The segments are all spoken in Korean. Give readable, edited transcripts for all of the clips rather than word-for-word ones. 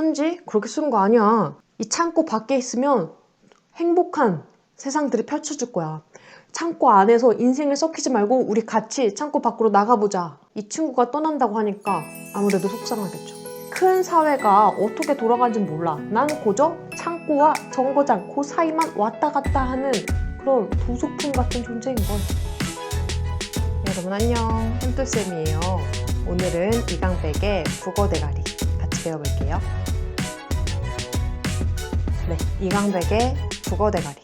편지 그렇게 쓰는 거 아니야. 이 창고 밖에 있으면 행복한 세상들이 펼쳐질 거야. 창고 안에서 인생을 썩히지 말고 우리 같이 창고 밖으로 나가보자. 이 친구가 떠난다고 하니까 아무래도 속상하겠죠. 큰 사회가 어떻게 돌아가는지 몰라. 나는 고저 창고와 정거장 그 사이만 왔다 갔다 하는 그런 부속품 같은 존재인 걸. 여러분 안녕, 햄토쌤이에요. 오늘은 이강백의 국어대가리 같이 배워볼게요. 네, 이강백의 국어대가리.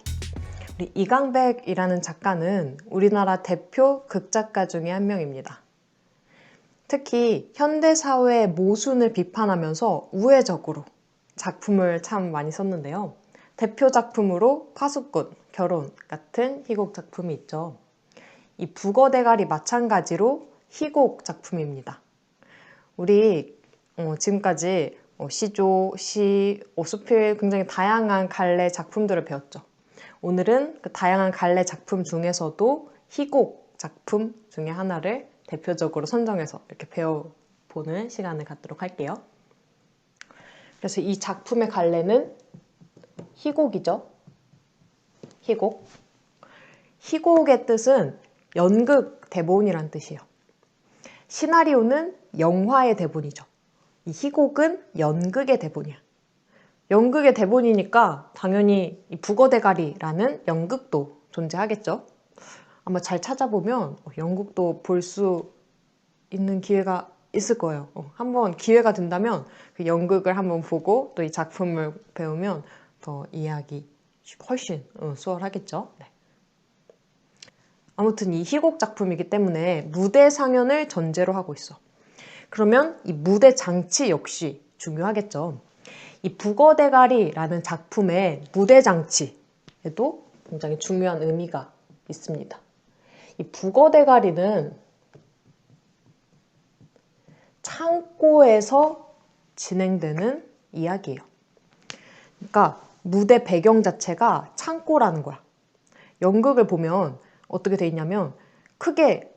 우리 이강백이라는 작가는 우리나라 대표 극작가 중에 한 명입니다. 특히 현대사회의 모순을 비판하면서 우회적으로 작품을 참 많이 썼는데요. 대표 작품으로 파수꾼, 결혼 같은 희곡 작품이 있죠. 이 북어대가리 마찬가지로 희곡 작품입니다. 우리 지금까지 시조, 시, 수필 굉장히 다양한 갈래 작품들을 배웠죠. 오늘은 그 다양한 갈래 작품 중에서도 희곡 작품 중에 하나를 대표적으로 선정해서 이렇게 배워보는 시간을 갖도록 할게요. 그래서 이 작품의 갈래는 희곡이죠. 희곡. 희곡의 뜻은 연극 대본이란 뜻이에요. 시나리오는 영화의 대본이죠. 이 희곡은 연극의 대본이야. 연극의 대본이니까 당연히 이 북어대가리라는 연극도 존재하겠죠. 아마 잘 찾아보면 연극도 볼 수 있는 기회가 있을 거예요. 한번 기회가 된다면 그 연극을 한번 보고 또 이 작품을 배우면 더 이해하기 훨씬 수월하겠죠. 네. 아무튼 이 희곡 작품이기 때문에 무대 상연을 전제로 하고 있어. 그러면 이 무대 장치 역시 중요하겠죠. 이 북어대가리라는 작품의 무대 장치에도 굉장히 중요한 의미가 있습니다. 이 북어대가리는 창고에서 진행되는 이야기예요. 그러니까 무대 배경 자체가 창고라는 거야. 연극을 보면 어떻게 돼 있냐면 크게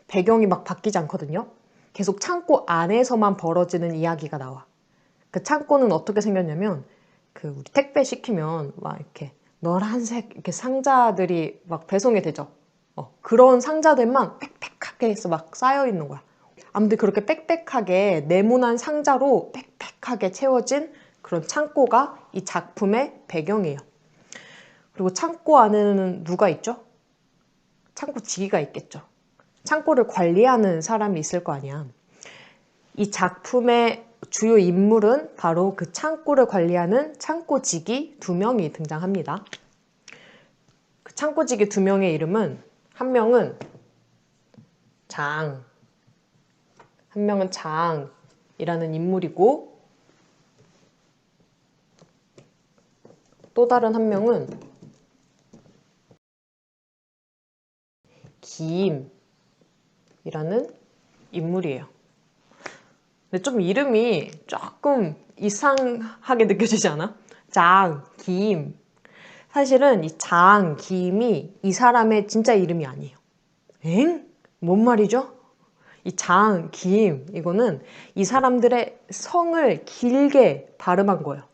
배경이 막 바뀌지 않거든요. 계속 창고 안에서만 벌어지는 이야기가 나와. 그 창고는 어떻게 생겼냐면 그 우리 택배 시키면 막 이렇게 노란색 이렇게 상자들이 막 배송이 되죠. 그런 상자들만 빽빽하게 해서 막 쌓여 있는 거야. 아무튼 그렇게 빽빽하게 네모난 상자로 빽빽하게 채워진 그런 창고가 이 작품의 배경이에요. 그리고 창고 안에는 누가 있죠? 창고지기가 있겠죠. 창고를 관리하는 사람이 있을 거 아니야. 이 작품의 주요 인물은 바로 그 창고를 관리하는 창고지기 2명이 등장합니다. 그 창고지기 2명의 이름은 한 명은 장, 한 명은 장이라는 인물이고 또 다른 한 명은 김이라는 인물이에요. 근데 좀 이름이 조금 이상하게 느껴지지 않아? 장, 김. 사실은 이 장, 김이 이 사람의 진짜 이름이 아니에요. 엥? 뭔 말이죠? 이 장, 김, 이거는 이 사람들의 성을 길게 발음한 거예요.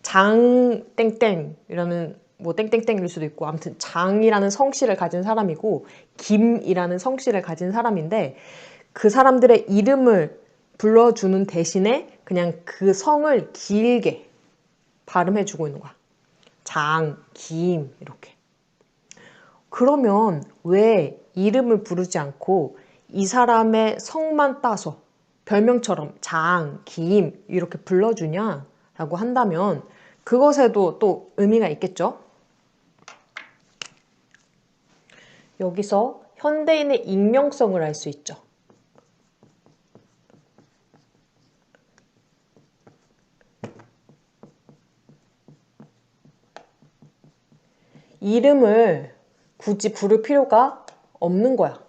장, 땡땡이라는 뭐 땡땡땡일 수도 있고 아무튼 장이라는 성씨를 가진 사람이고 김이라는 성씨를 가진 사람인데 그 사람들의 이름을 불러주는 대신에 그냥 그 성을 길게 발음해주고 있는 거야. 장, 김 이렇게. 그러면 왜 이름을 부르지 않고 이 사람의 성만 따서 별명처럼 장, 김 이렇게 불러주냐라고 한다면 그것에도 또 의미가 있겠죠? 여기서 현대인의 익명성을 알 수 있죠. 이름을 굳이 부를 필요가 없는 거야.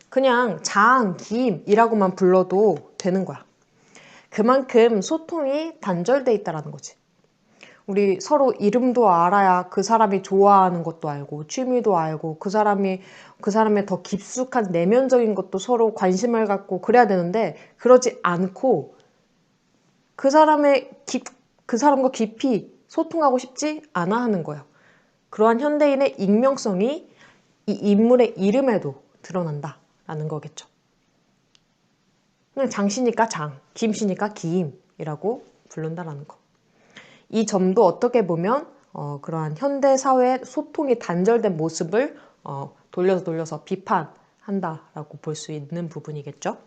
그냥 장, 김이라고만 불러도 되는 거야. 그만큼 소통이 단절돼 있다는 거지. 우리 서로 이름도 알아야 그 사람이 좋아하는 것도 알고 취미도 알고 그 사람의 더 깊숙한 내면적인 것도 서로 관심을 갖고 그래야 되는데 그러지 않고 그 사람과 깊이 소통하고 싶지 않아 하는 거예요. 그러한 현대인의 익명성이 이 인물의 이름에도 드러난다라는 거겠죠. 그냥 장씨니까 장, 김씨니까 김이라고 부른다라는 거. 이 점도 어떻게 보면 그러한 현대 사회의 소통이 단절된 모습을 돌려서 비판한다라고 볼 수 있는 부분이겠죠.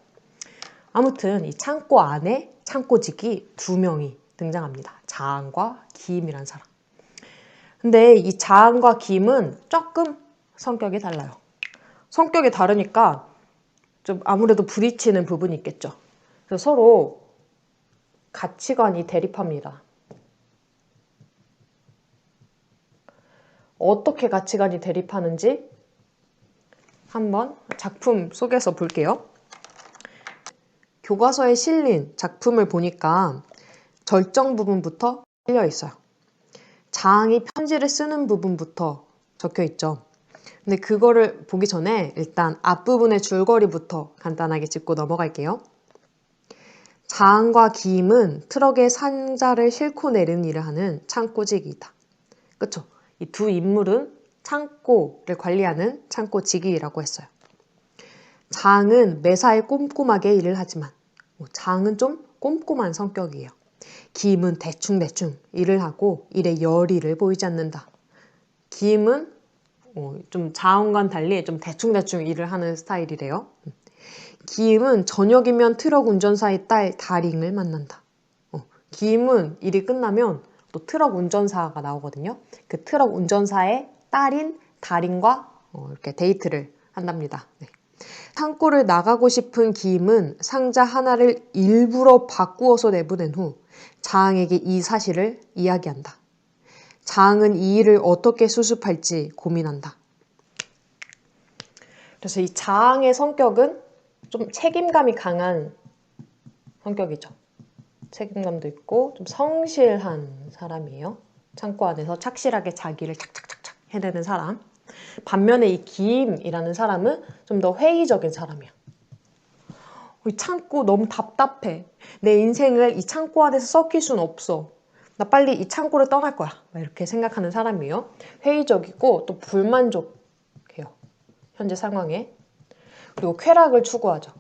아무튼 이 창고 안에 창고직이 두 명이 등장합니다. 자항과 기임이란 사람. 근데 이 자항과 기임은 조금 성격이 달라요. 성격이 다르니까 좀 아무래도 부딪히는 부분이 있겠죠. 그래서 서로 가치관이 대립합니다. 어떻게 가치관이 대립하는지 한번 작품 속에서 볼게요. 교과서에 실린 작품을 보니까 절정 부분부터 실려 있어요. 자항이 편지를 쓰는 부분부터 적혀 있죠. 근데 그거를 보기 전에 일단 앞부분의 줄거리부터 간단하게 짚고 넘어갈게요. 자항과 기임은 트럭에 상자를 싣고 내리는 일을 하는 창고직이다. 그쵸? 이 두 인물은 창고를 관리하는 창고직이라고 했어요. 자항은 매사에 꼼꼼하게 일을 하지만 자항은 좀 꼼꼼한 성격이에요. 기임은 대충 일을 하고 일에 열의를 보이지 않는다. 기임은 좀 자항과는 달리 좀 대충 일을 하는 스타일이래요. 기임은 저녁이면 트럭 운전사의 딸 다링을 만난다. 기임은 일이 끝나면 또 트럭 운전사가 나오거든요. 그 트럭 운전사의 딸인 다링과 이렇게 데이트를 한답니다. 네. 창고를 나가고 싶은 기임은 상자 하나를 일부러 바꾸어서 내보낸 후 자항에게 이 사실을 이야기한다. 자항은 이 일을 어떻게 수습할지 고민한다. 그래서 이 자항의 성격은 좀 책임감이 강한 성격이죠. 책임감도 있고 좀 성실한 사람이에요. 창고 안에서 착실하게 자기를 착착착착 해내는 사람. 반면에 이 기임이라는 사람은 좀 더 회의적인 사람이야. 이 창고 너무 답답해. 내 인생을 이 창고 안에서 썩힐 수는 없어. 나 빨리 이 창고를 떠날 거야. 이렇게 생각하는 사람이에요. 회의적이고 또 불만족해요. 현재 상황에. 그리고 쾌락을 추구하죠.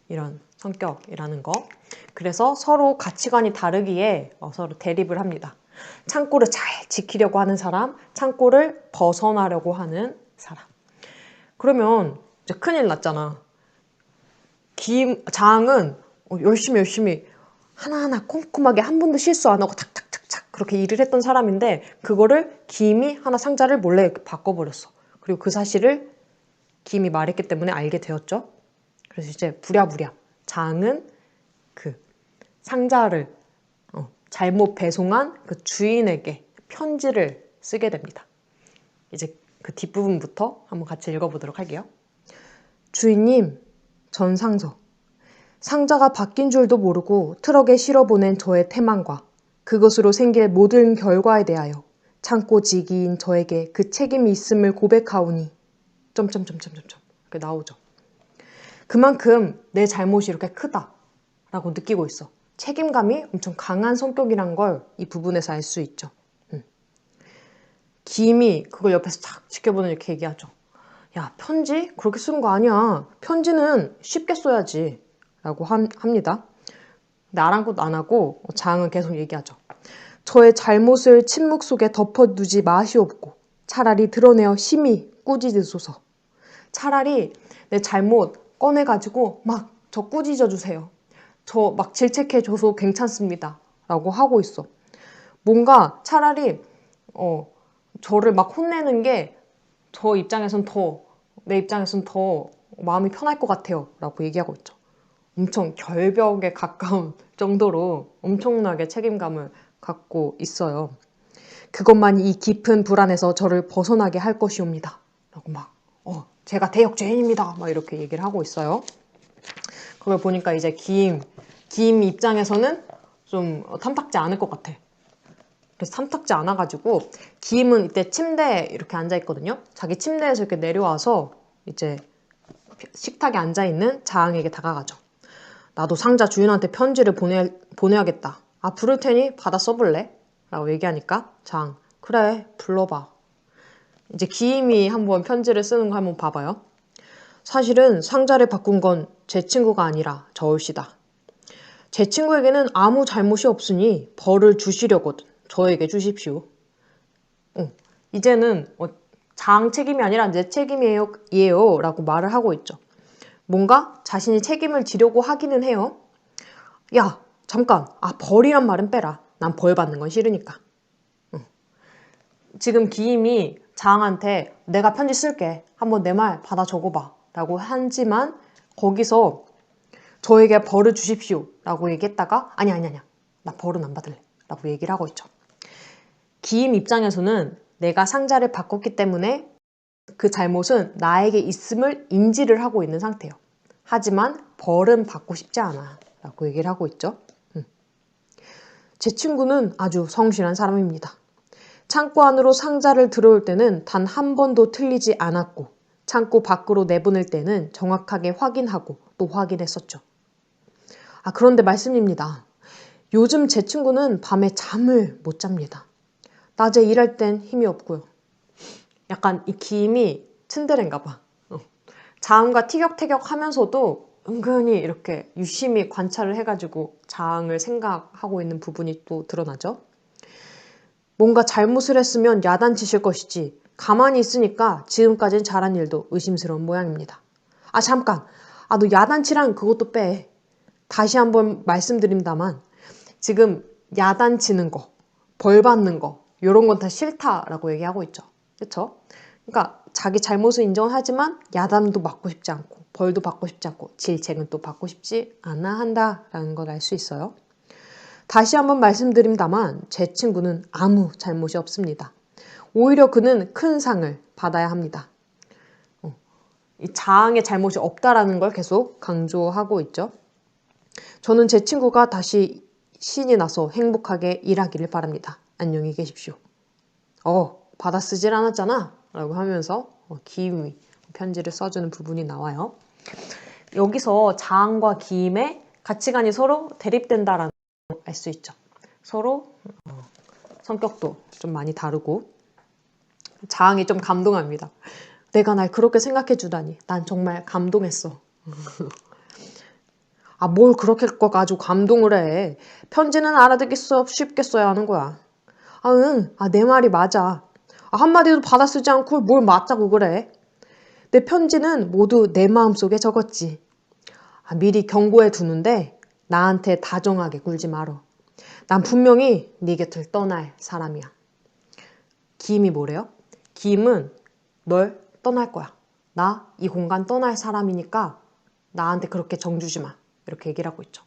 이런 성격이라는 거. 그래서 서로 가치관이 다르기에 서로 대립을 합니다. 창고를 잘 지키려고 하는 사람, 창고를 벗어나려고 하는 사람. 그러면 이제 큰일 났잖아. 자항은 열심히 하나하나 꼼꼼하게 한 번도 실수 안 하고 탁탁탁탁 그렇게 일을 했던 사람인데 그거를 기임이 하나 상자를 몰래 바꿔버렸어. 그리고 그 사실을 기임이 말했기 때문에 알게 되었죠. 그래서 이제 부랴부랴 자항은 그 상자를 잘못 배송한 그 주인에게 편지를 쓰게 됩니다. 이제 그 뒷부분부터 한번 같이 읽어보도록 할게요. 주인님, 전 상자가 바뀐 줄도 모르고 트럭에 실어보낸 저의 태만과 그것으로 생길 모든 결과에 대하여 창고 지기인 저에게 그 책임이 있음을 고백하오니 이렇게 나오죠. 그만큼 내 잘못이 이렇게 크다라고 느끼고 있어. 책임감이 엄청 강한 성격이란 걸 이 부분에서 알 수 있죠. 기임이 그걸 옆에서 탁 지켜보는 이렇게 얘기하죠. 야, 편지? 그렇게 쓰는 거 아니야. 편지는 쉽게 써야지. 라고 합니다. 근데 아랑곳 안 하고 자항은 계속 얘기하죠. 저의 잘못을 침묵 속에 덮어두지 마시옵고 차라리 드러내어 심히 꾸짖으소서. 차라리 내 잘못 꺼내가지고 막 저 꾸짖어 주세요. 저 막 질책해줘서 괜찮습니다. 라고 하고 있어. 뭔가 차라리 저를 막 혼내는 게 저 입장에선 내 입장에선 더 마음이 편할 것 같아요. 라고 얘기하고 있죠. 엄청 결벽에 가까운 정도로 엄청나게 책임감을 갖고 있어요. 그것만 이 깊은 불안에서 저를 벗어나게 할 것이옵니다. 라고 막 제가 대역 죄인입니다. 막 이렇게 얘기를 하고 있어요. 그걸 보니까 이제 기임 입장에서는 좀 탐탁지 않을 것 같아. 그래서 탐탁지 않아가지고 기임은 이때 침대에 이렇게 앉아있거든요. 자기 침대에서 이렇게 내려와서 이제 식탁에 앉아있는 자항에게 다가가죠. 나도 상자 주인한테 편지를 보내야겠다. 부를 테니 받아 써볼래? 라고 얘기하니까 자항, 그래, 불러봐. 이제 기임이 한번 편지를 쓰는 거 한번 봐봐요. 사실은 상자를 바꾼 건 제 친구가 아니라 저울씨다. 제 친구에게는 아무 잘못이 없으니 벌을 주시려거든. 저에게 주십시오. 이제는 자항 책임이 아니라 내 책임이에요 라고 말을 하고 있죠. 뭔가 자신이 책임을 지려고 하기는 해요. 야, 잠깐. 벌이란 말은 빼라. 난 벌 받는 건 싫으니까. 지금 기임이 자항한테 내가 편지 쓸게. 한번 내 말 받아 적어봐. 라고 하지만 거기서 저에게 벌을 주십시오. 라고 얘기했다가 아니야. 나 벌은 안 받을래. 라고 얘기를 하고 있죠. 기임 입장에서는 내가 상자를 바꿨기 때문에 그 잘못은 나에게 있음을 인지를 하고 있는 상태예요. 하지만 벌은 받고 싶지 않아. 라고 얘기를 하고 있죠. 제 친구는 아주 성실한 사람입니다. 창고 안으로 상자를 들어올 때는 단 한 번도 틀리지 않았고 창고 밖으로 내보낼 때는 정확하게 확인하고 또 확인했었죠. 그런데 말씀입니다. 요즘 제 친구는 밤에 잠을 못 잡니다. 낮에 일할 땐 힘이 없고요. 약간 이 기임이 츤데레인가 봐. 자항과 티격태격 하면서도 은근히 이렇게 유심히 관찰을 해가지고 자항을 생각하고 있는 부분이 또 드러나죠. 뭔가 잘못을 했으면 야단치실 것이지 가만히 있으니까 지금까지는 잘한 일도 의심스러운 모양입니다. 잠깐! 너 야단치란 그것도 빼. 다시 한번 말씀드립니다만 지금 야단치는 거, 벌 받는 거 이런 건 다 싫다라고 얘기하고 있죠. 그렇죠? 그러니까 자기 잘못을 인정하지만 야단도 맞고 싶지 않고 벌도 받고 싶지 않고 질책은 또 받고 싶지 않아 한다라는 걸 알 수 있어요. 다시 한번 말씀드립니다만 제 친구는 아무 잘못이 없습니다. 오히려 그는 큰 상을 받아야 합니다. 이 자항의 잘못이 없다라는 걸 계속 강조하고 있죠. 저는 제 친구가 다시 신이 나서 행복하게 일하기를 바랍니다. 안녕히 계십시오. 받아 쓰질 않았잖아 라고 하면서 기임이 편지를 써주는 부분이 나와요. 여기서 자항과 기임의 가치관이 서로 대립된다라는 걸 알 수 있죠. 서로 성격도 좀 많이 다르고 자항이 좀 감동합니다. 내가 날 그렇게 생각해 주다니 난 정말 감동했어. 뭘 그렇게 가지고 감동을 해. 편지는 알아듣기 쉽게 써야 하는 거야. 응. 내 말이 맞아. 한마디도 받아 쓰지 않고 뭘 맞자고 그래. 내 편지는 모두 내 마음속에 적었지. 미리 경고해 두는데 나한테 다정하게 굴지 말어. 난 분명히 네 곁을 떠날 사람이야. 기임이 뭐래요? 기임은 널 떠날 거야. 나 이 공간 떠날 사람이니까 나한테 그렇게 정주지 마. 이렇게 얘기를 하고 있죠.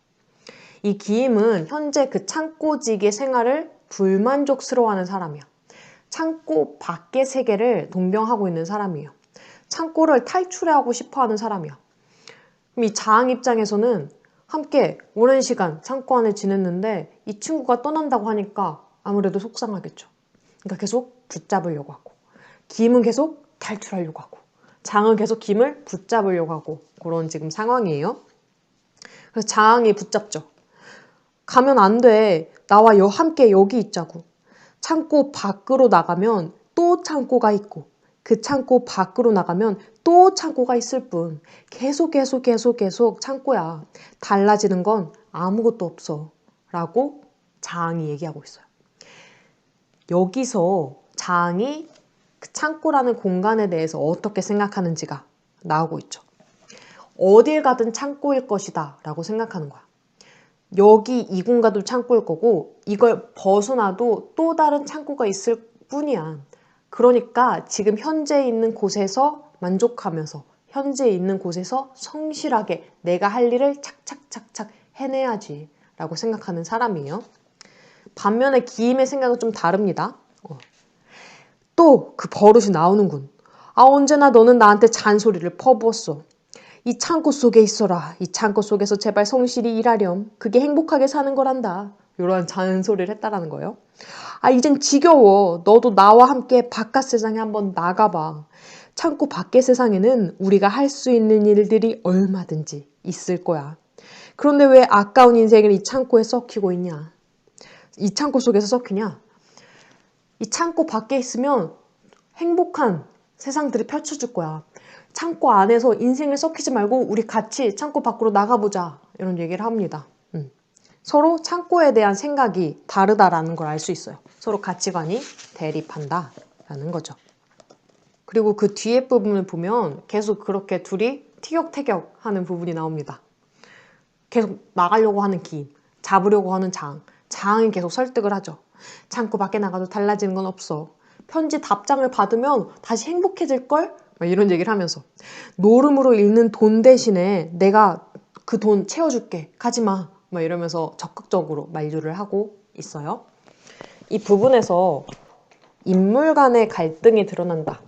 이 기임은 현재 그 창고직의 생활을 불만족스러워하는 사람이야. 창고 밖의 세계를 동경하고 있는 사람이에요. 창고를 탈출하고 싶어하는 사람이야. 그럼 이 자항 입장에서는 함께 오랜 시간 창고 안에 지냈는데 이 친구가 떠난다고 하니까 아무래도 속상하겠죠. 그러니까 계속 붙잡으려고 하고 기임은 계속 탈출하려고 하고 자항은 계속 기임을 붙잡으려고 하고 그런 지금 상황이에요. 그래서 자항이 붙잡죠. 가면 안 돼. 나와 함께 여기 있자고. 창고 밖으로 나가면 또 창고가 있고 그 창고 밖으로 나가면 또 창고가 있을 뿐 계속 창고야. 달라지는 건 아무것도 없어 라고 자항이 얘기하고 있어요. 여기서 자항이 그 창고라는 공간에 대해서 어떻게 생각하는지가 나오고 있죠. 어딜 가든 창고일 것이다 라고 생각하는 거야. 여기 이 공간도 창고일 거고 이걸 벗어나도 또 다른 창고가 있을 뿐이야. 그러니까 지금 현재 있는 곳에서 만족하면서 현재 있는 곳에서 성실하게 내가 할 일을 착착착착 해내야지 라고 생각하는 사람이에요. 반면에 기임의 생각은 좀 다릅니다. 또 그 버릇이 나오는군. 언제나 너는 나한테 잔소리를 퍼부었어. 이 창고 속에 있어라. 이 창고 속에서 제발 성실히 일하렴. 그게 행복하게 사는 거란다. 이런 잔소리를 했다라는 거예요. 이젠 지겨워. 너도 나와 함께 바깥 세상에 한번 나가봐. 창고 밖의 세상에는 우리가 할 수 있는 일들이 얼마든지 있을 거야. 그런데 왜 아까운 인생을 이 창고에 썩히고 있냐? 이 창고 속에서 썩히냐? 이 창고 밖에 있으면 행복한 세상들이 펼쳐질 거야. 창고 안에서 인생을 썩히지 말고 우리 같이 창고 밖으로 나가보자. 이런 얘기를 합니다. 서로 창고에 대한 생각이 다르다라는 걸 알 수 있어요. 서로 가치관이 대립한다라는 거죠. 그리고 그 뒤에 부분을 보면 계속 그렇게 둘이 티격태격 하는 부분이 나옵니다. 계속 나가려고 하는 김, 잡으려고 하는 장은 계속 설득을 하죠. 창고 밖에 나가도 달라지는 건 없어. 편지 답장을 받으면 다시 행복해질걸? 막 이런 얘기를 하면서 노름으로 잃는 돈 대신에 내가 그 돈 채워줄게. 가지마. 막 이러면서 적극적으로 만류를 하고 있어요. 이 부분에서 인물 간의 갈등이 드러난다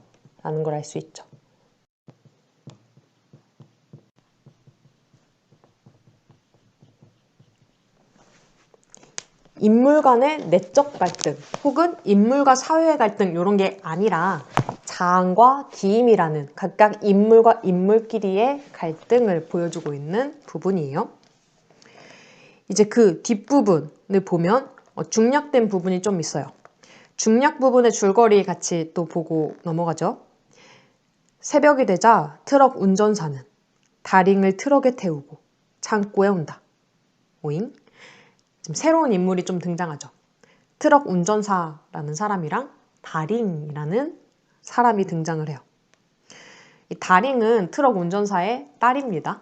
라는 걸 알 수 있죠. 인물 간의 내적 갈등 혹은 인물과 사회의 갈등 이런 게 아니라 자앙과 기임이라는 각각 인물과 인물끼리의 갈등을 보여주고 있는 부분이에요. 이제 그 뒷부분을 보면 중략된 부분이 좀 있어요. 중략 부분의 줄거리 같이 또 보고 넘어가죠. 새벽이 되자 트럭 운전사는 다링을 트럭에 태우고 창고에 온다. 오잉? 지금 새로운 인물이 좀 등장하죠. 트럭 운전사라는 사람이랑 다링이라는 사람이 등장을 해요. 이 다링은 트럭 운전사의 딸입니다.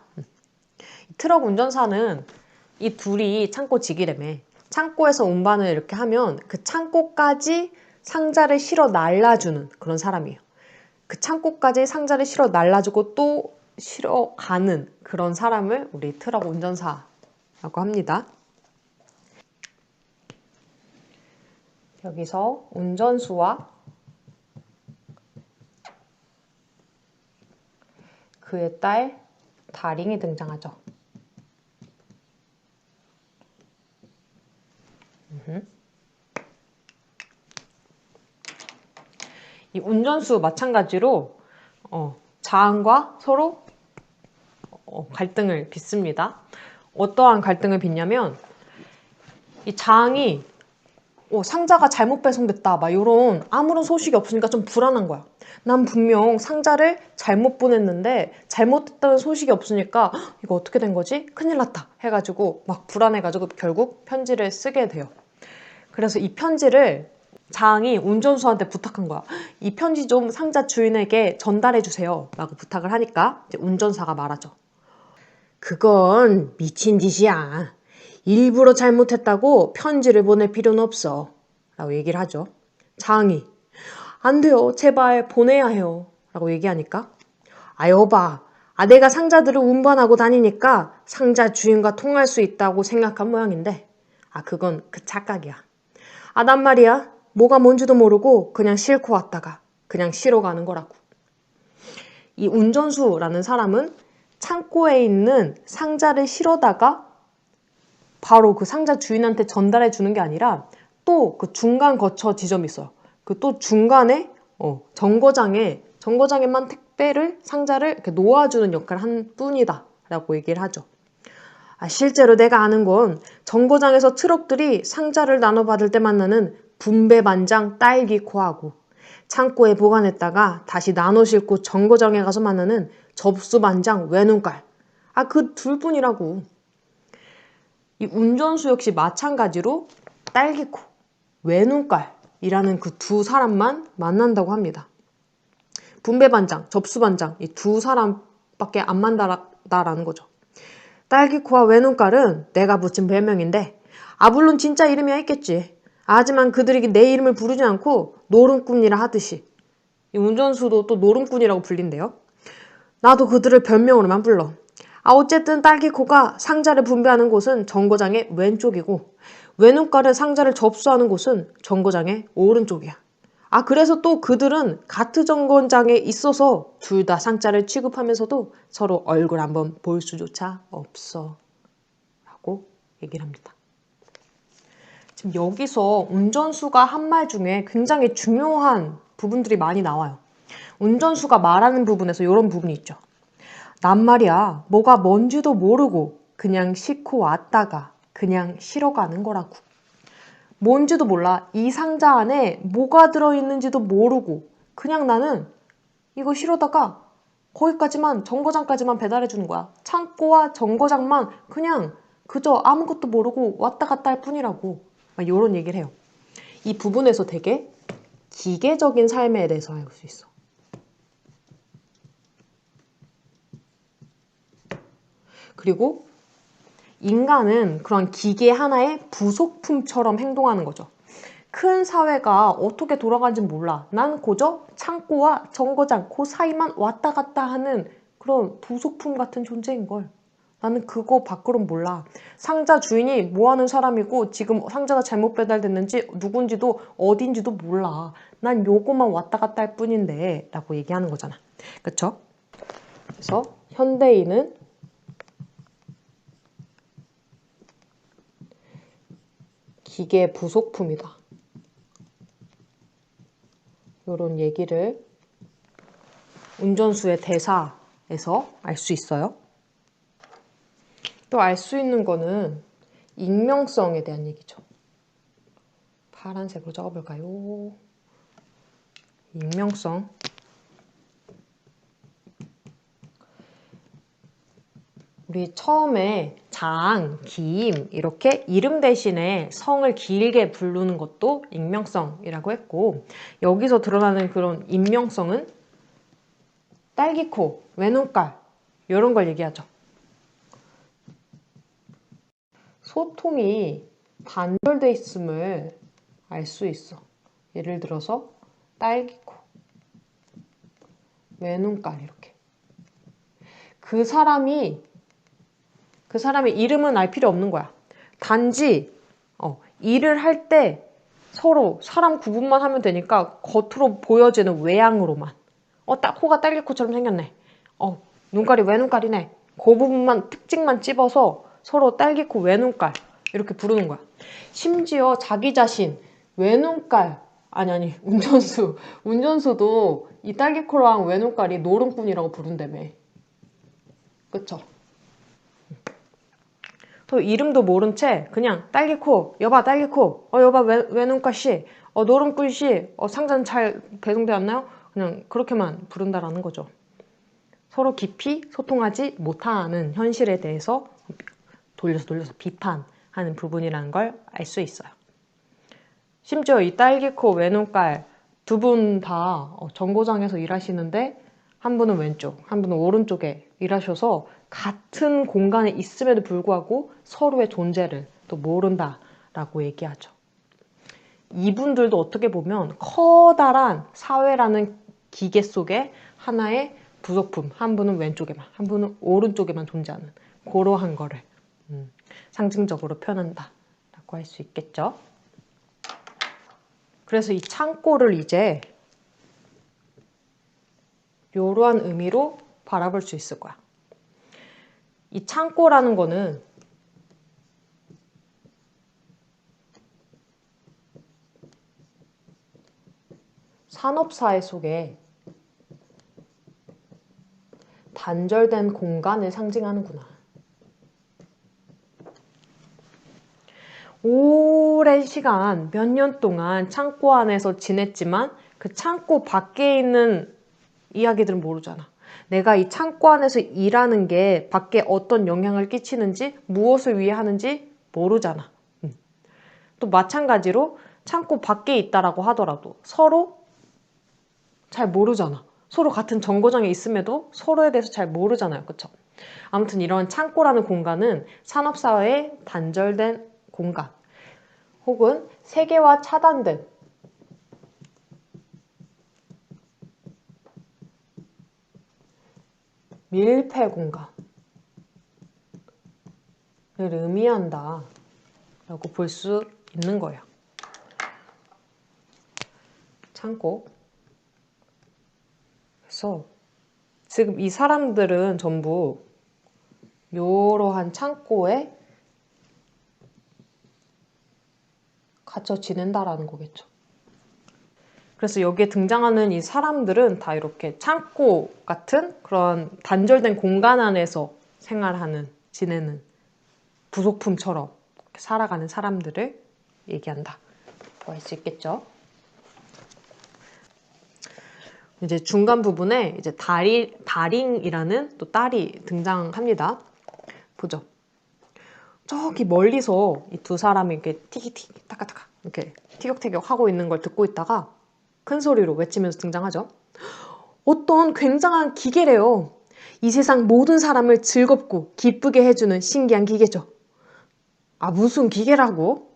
트럭 운전사는 이 둘이 창고 직이라며 창고에서 운반을 이렇게 하면 그 창고까지 상자를 실어 날라주는 그런 사람이에요. 그 창고까지 상자를 실어 날라주고 또 실어 가는 그런 사람을 우리 트럭 운전사라고 합니다. 여기서 운전수와 그의 딸 다링이 등장하죠. 이 운전수 마찬가지로 자항과 서로 갈등을 빚습니다. 어떠한 갈등을 빚냐면 이 자항이 상자가 잘못 배송됐다 막 이런 아무런 소식이 없으니까 좀 불안한 거야. 난 분명 상자를 잘못 보냈는데 잘못됐다는 소식이 없으니까 이거 어떻게 된 거지? 큰일 났다 해가지고 막 불안해가지고 결국 편지를 쓰게 돼요. 그래서 이 편지를 자항이 운전수한테 부탁한 거야. 이 편지 좀 상자 주인에게 전달해 주세요 라고 부탁을 하니까 이제 운전사가 말하죠. 그건 미친 짓이야. 일부러 잘못했다고 편지를 보낼 필요는 없어 라고 얘기를 하죠. 자항이 안 돼요. 제발 보내야 해요 라고 얘기하니까 여봐. 내가 상자들을 운반하고 다니니까 상자 주인과 통할 수 있다고 생각한 모양인데 그건 그 착각이야. 난 말이야. 뭐가 뭔지도 모르고 그냥 싣고 왔다가 그냥 실어 가는 거라고. 이 운전수라는 사람은 창고에 있는 상자를 실어다가 바로 그 상자 주인한테 전달해 주는 게 아니라 또 그 중간 거처 지점이 있어요. 그 또 중간에 정거장에만 택배를 상자를 이렇게 놓아주는 역할을 한 뿐이다 라고 얘기를 하죠. 실제로 내가 아는 건 정거장에서 트럭들이 상자를 나눠받을 때 만나는 분배반장 딸기코하고 창고에 보관했다가 다시 나눠 싣고 정거장에 가서 만나는 접수반장 외눈깔. 그 둘뿐이라고. 이 운전수 역시 마찬가지로 딸기코, 외눈깔이라는 그 두 사람만 만난다고 합니다. 분배반장, 접수반장 이 두 사람밖에 안 만난다라는 거죠. 딸기코와 외눈깔은 내가 붙인 별명인데 물론 진짜 이름이야 있겠지. 하지만 그들이 내 이름을 부르지 않고 노름꾼이라 하듯이 이 운전수도 또 노름꾼이라고 불린대요. 나도 그들을 별명으로만 불러. 어쨌든 딸기코가 상자를 분배하는 곳은 정거장의 왼쪽이고 외눈깔은 상자를 접수하는 곳은 정거장의 오른쪽이야. 그래서 또 그들은 같은 정거장에 있어서 둘 다 상자를 취급하면서도 서로 얼굴 한번 볼 수조차 없어 라고 얘기를 합니다. 지금 여기서 운전수가 한 말 중에 굉장히 중요한 부분들이 많이 나와요. 운전수가 말하는 부분에서 이런 부분이 있죠. 난 말이야 뭐가 뭔지도 모르고 그냥 싣고 왔다가 그냥 실어 가는 거라고. 뭔지도 몰라. 이 상자 안에 뭐가 들어있는지도 모르고 그냥 나는 이거 실어다가 거기까지만 정거장까지만 배달해 주는 거야. 창고와 정거장만 그냥 그저 아무것도 모르고 왔다 갔다 할 뿐이라고. 막 이런 얘기를 해요. 이 부분에서 되게 기계적인 삶에 대해서 알 수 있어. 그리고 인간은 그런 기계 하나의 부속품처럼 행동하는 거죠. 큰 사회가 어떻게 돌아가는지 몰라. 난 고저 창고와 정거장 그 사이만 왔다 갔다 하는 그런 부속품 같은 존재인 걸. 나는 그거 밖으로는 몰라. 상자 주인이 뭐 하는 사람이고 지금 상자가 잘못 배달됐는지 누군지도 어딘지도 몰라. 난 요거만 왔다 갔다 할 뿐인데 라고 얘기하는 거잖아. 그쵸? 그래서 현대인은 기계 부속품이다. 이런 얘기를 운전수의 대사에서 알 수 있어요. 또 알 수 있는 거는 익명성에 대한 얘기죠. 파란색으로 적어볼까요? 익명성. 우리 처음에 장, 김 이렇게 이름 대신에 성을 길게 부르는 것도 익명성이라고 했고 여기서 드러나는 그런 익명성은 딸기코, 외눈깔 이런 걸 얘기하죠. 소통이 단절돼 있음을 알 수 있어. 예를 들어서 딸기코, 외눈깔 이렇게. 그 사람의 이름은 알 필요 없는 거야. 단지 일을 할 때 서로 사람 구분만 하면 되니까 겉으로 보여지는 외양으로만 코가 딸기코처럼 생겼네. 눈깔이 외눈깔이네. 그 부분만 특징만 찝어서 서로 딸기코 외눈깔 이렇게 부르는 거야. 심지어 자기 자신 외눈깔 아니 운전수도 이 딸기코랑 외눈깔이 노름꾼이라고 부른다며. 그쵸? 또 이름도 모른 채 그냥 딸기코, 여봐 딸기코, 여봐 외눈깔씨, 노름꾼씨, 상자는 잘 배송되어 왔나요? 그냥 그렇게만 부른다라는 거죠. 서로 깊이 소통하지 못하는 현실에 대해서 돌려서 비판하는 부분이라는 걸 알 수 있어요. 심지어 이 딸기코, 외눈깔 두 분 다 정거장에서 일하시는데 한 분은 왼쪽, 한 분은 오른쪽에 일하셔서 같은 공간에 있음에도 불구하고 서로의 존재를 또 모른다라고 얘기하죠. 이분들도 어떻게 보면 커다란 사회라는 기계 속에 하나의 부속품, 한 분은 왼쪽에만, 한 분은 오른쪽에만 존재하는 그러한 거를 상징적으로 표현한다라고 할 수 있겠죠. 그래서 이 창고를 이제 이러한 의미로 바라볼 수 있을 거야. 이 창고라는 거는 산업사회 속에 단절된 공간을 상징하는구나. 오랜 시간, 몇 년 동안 창고 안에서 지냈지만 그 창고 밖에 있는 이야기들은 모르잖아. 내가 이 창고 안에서 일하는 게 밖에 어떤 영향을 끼치는지, 무엇을 위해 하는지 모르잖아. 또 마찬가지로 창고 밖에 있다라고 하더라도 서로 잘 모르잖아. 서로 같은 정거장에 있음에도 서로에 대해서 잘 모르잖아요. 그쵸? 아무튼 이런 창고라는 공간은 산업사회의 단절된 공간 혹은 세계와 차단된 밀폐 공간을 의미한다 라고 볼 수 있는 거예요. 창고. 그래서 지금 이 사람들은 전부 이러한 창고에 갇혀 지낸다라는 거겠죠. 그래서 여기에 등장하는 이 사람들은 다 이렇게 창고 같은 그런 단절된 공간 안에서 생활하는, 지내는 부속품처럼 살아가는 사람들을 얘기한다. 할 수 있겠죠? 이제 중간 부분에 이제 다링이라는 또 딸이 등장합니다. 보죠. 저기 멀리서 이 두 사람이 이렇게 티기티기 타카타카 이렇게 티격태격 하고 있는 걸 듣고 있다가 큰 소리로 외치면서 등장하죠. 어떤 굉장한 기계래요. 이 세상 모든 사람을 즐겁고 기쁘게 해주는 신기한 기계죠. 아, 무슨 기계라고?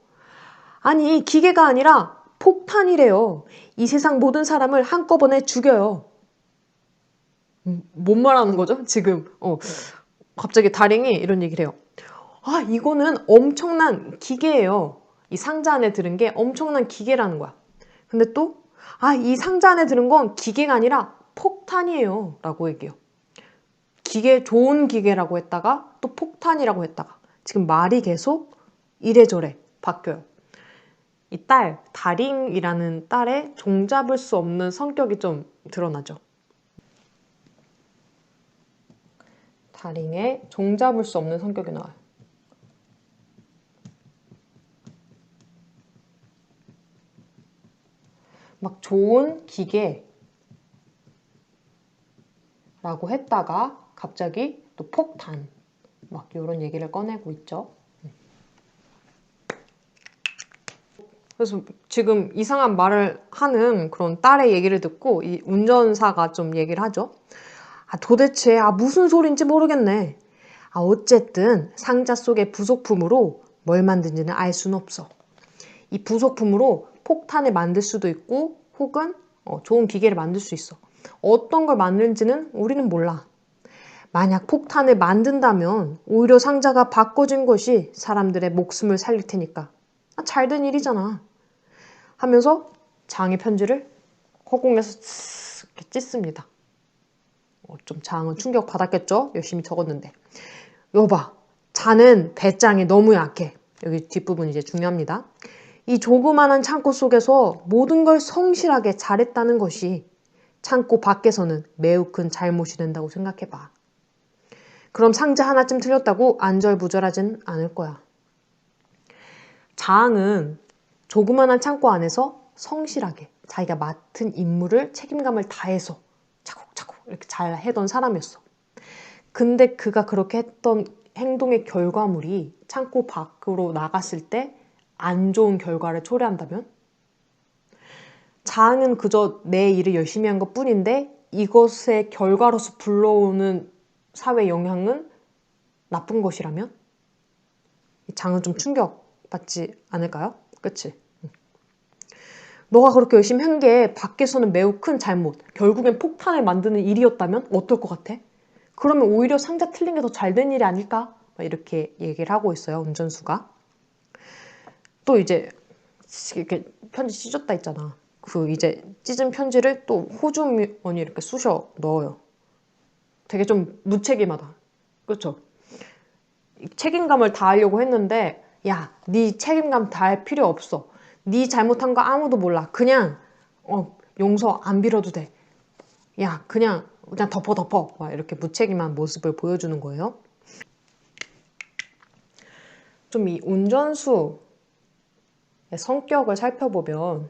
아니, 기계가 아니라 폭탄이래요. 이 세상 모든 사람을 한꺼번에 죽여요. 뭔 말하는 거죠? 지금 갑자기 다랭이 이런 얘기를 해요. 아, 이거는 엄청난 기계예요. 이 상자 안에 들은 게 엄청난 기계라는 거야. 근데 또 이 상자 안에 들은 건 기계가 아니라 폭탄이에요 라고 얘기해요. 좋은 기계라고 했다가 또 폭탄이라고 했다가 지금 말이 계속 이래저래 바뀌어요. 이 다링이라는 딸의 종잡을 수 없는 성격이 좀 드러나죠. 다링의 종잡을 수 없는 성격이 나와요. 막 좋은 기계라고 했다가 갑자기 또 폭탄 막 이런 얘기를 꺼내고 있죠. 그래서 지금 이상한 말을 하는 그런 딸의 얘기를 듣고 이 운전사가 좀 얘기를 하죠. 도대체 무슨 소린지 모르겠네. 어쨌든 상자 속의 부속품으로 뭘 만든지는 알 수는 없어. 이 부속품으로 폭탄을 만들 수도 있고 혹은 좋은 기계를 만들 수 있어. 어떤 걸 만드는지는 우리는 몰라. 만약 폭탄을 만든다면 오히려 상자가 바꿔진 것이 사람들의 목숨을 살릴 테니까 잘된 일이잖아 하면서 장의 편지를 허공에서 이렇게 찢습니다. 좀 장은 충격받았겠죠? 열심히 적었는데. 여봐, 자는 배짱이 너무 약해. 여기 뒷부분 이제 중요합니다. 이 조그마한 창고 속에서 모든 걸 성실하게 잘했다는 것이 창고 밖에서는 매우 큰 잘못이 된다고 생각해봐. 그럼 상자 하나쯤 틀렸다고 안절부절하진 않을 거야. 자항은 조그마한 창고 안에서 성실하게 자기가 맡은 임무를 책임감을 다해서 차곡차곡 이렇게 잘 해던 사람이었어. 근데 그가 그렇게 했던 행동의 결과물이 창고 밖으로 나갔을 때 안 좋은 결과를 초래한다면? 자항은 그저 내 일을 열심히 한 것 뿐인데 이것의 결과로서 불러오는 사회 영향은 나쁜 것이라면? 장은 좀 충격받지 않을까요? 그치? 너가 그렇게 열심히 한 게 밖에서는 매우 큰 잘못, 결국엔 폭탄을 만드는 일이었다면 어떨 것 같아? 그러면 오히려 상자 틀린 게 더 잘 된 일이 아닐까? 이렇게 얘기를 하고 있어요, 운전수가. 또 이제 이렇게 편지 찢었다 했잖아. 그 이제 찢은 편지를 또 호주머니에 이렇게 쑤셔 넣어요. 되게 좀 무책임하다. 그렇죠? 책임감을 다하려고 했는데 야, 네 책임감 다할 필요 없어. 네 잘못한 거 아무도 몰라. 그냥 용서 안 빌어도 돼. 야, 그냥 덮어. 막 이렇게 무책임한 모습을 보여주는 거예요. 좀 이 운전수의 성격을 살펴보면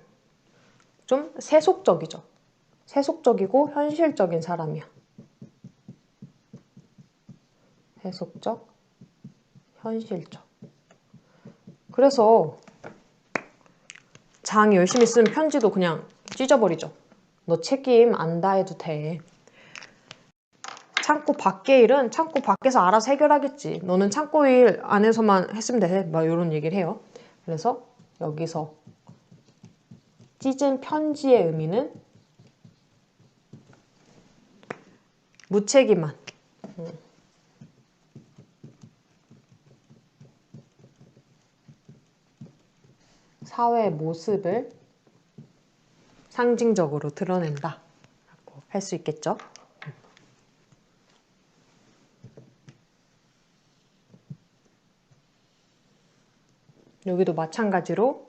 좀 세속적이죠. 세속적이고 현실적인 사람이야. 세속적, 현실적. 그래서 장이 열심히 쓴 편지도 그냥 찢어버리죠. 너 책임 안 다해도 돼. 창고 밖의 일은 창고 밖에서 알아서 해결하겠지. 너는 창고 일 안에서만 했으면 돼. 막 이런 얘기를 해요. 그래서 여기서 찢은 편지의 의미는 무책임한 사회의 모습을 상징적으로 드러낸다 라고 할 수 있겠죠. 여기도 마찬가지로